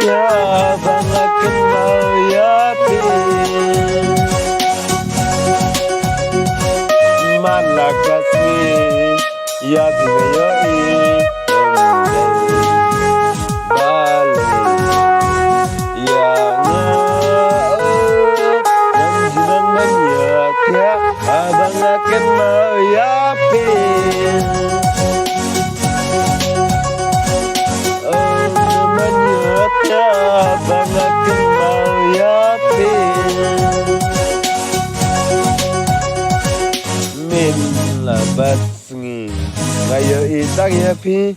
abang akan mau yakin mana kasih ya yoi balik ya janjian banyak ya abang akan mau yakin abang akan mau yakin min labat sengi kayo itang yapi